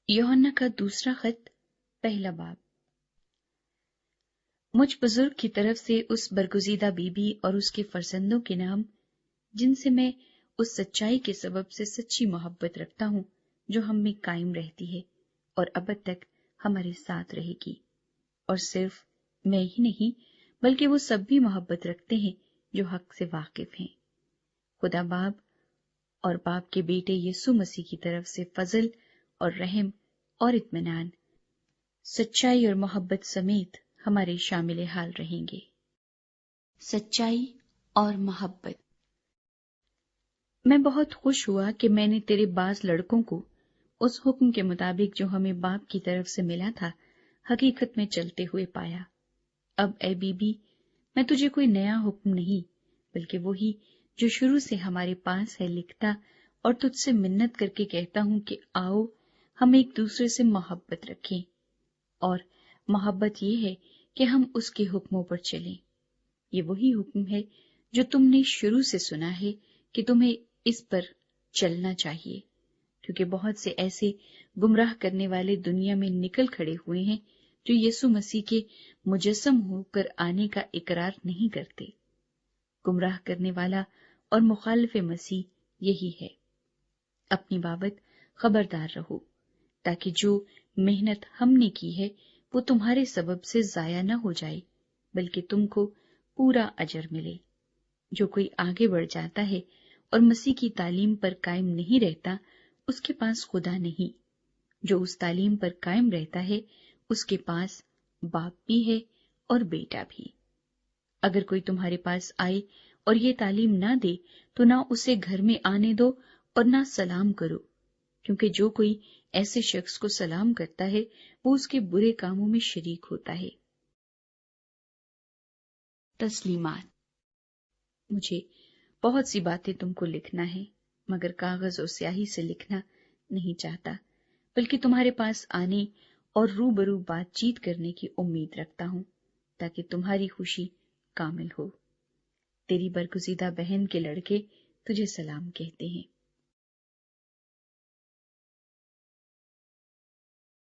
यूहन्ना का दूसरा खत, पहला बाब। मुझ बुजुर्ग की तरफ से उस बरगुजीदा बीबी और उसके फरजंदों के नाम, जिनसे मैं उस सच्चाई के सबब से सच्ची मोहब्बत रखता हूँ जो हम में कायम रहती है और अब तक हमारे साथ रहेगी। और सिर्फ मैं ही नहीं बल्कि वो सब भी मोहब्बत रखते हैं जो हक से वाकिफ हैं। खुदा बाप और बाप के बेटे यीशु मसीह की तरफ से फजल और रहम और इत्मीनान, सच्चाई और मोहब्बत समेत हमारे शामिल हाल रहेंगे। सच्चाई और मोहब्बत। मैं बहुत खुश हुआ कि मैंने तेरे बाज लड़कों को उस हुक्म के मुताबिक जो हमें बाप की तरफ से मिला था हकीकत में चलते हुए पाया। अब ए बीबी, मैं तुझे कोई नया हुक्म नहीं बल्कि वही जो शुरू से हमारे पास है लिखता और तुझसे मिन्नत करके कहता हूं कि आओ हम एक दूसरे से मोहब्बत रखें। और मोहब्बत ये है कि हम उसके हुक्मों पर चलें। ये वही हुक्म है जो तुमने शुरू से सुना है कि तुम्हें इस पर चलना चाहिए, क्योंकि बहुत से ऐसे गुमराह करने वाले दुनिया में निकल खड़े हुए हैं जो यीशु मसीह के मुजस्सम होकर आने का इकरार नहीं करते। गुमराह करने वाला और मुखालिफ मसीह यही है। अपनी बाबत खबरदार रहो, ताकि जो मेहनत हमने की है वो तुम्हारे सबब से जाया न हो जाए, बल्कि तुमको पूरा अजर मिले। जो कोई आगे बढ़ जाता है और मसीह की तालीम पर कायम नहीं रहता, उसके पास खुदा नहीं। जो उस तालीम पर कायम रहता है उसके पास बाप भी है और बेटा भी। अगर कोई तुम्हारे पास आए और ये तालीम ना दे तो ना उसे घर में आने दो और ना सलाम करो, क्योंकि जो कोई ऐसे शख्स को सलाम करता है वो उसके बुरे कामों में शरीक होता है। तस्लीमात। मुझे बहुत सी बातें तुमको लिखना है, मगर कागज और स्याही से लिखना नहीं चाहता, बल्कि तुम्हारे पास आने और रूबरू बातचीत करने की उम्मीद रखता हूं, ताकि तुम्हारी खुशी कामिल हो। तेरी बरगुजीदा बहन के लड़के तुझे सलाम कहते हैं।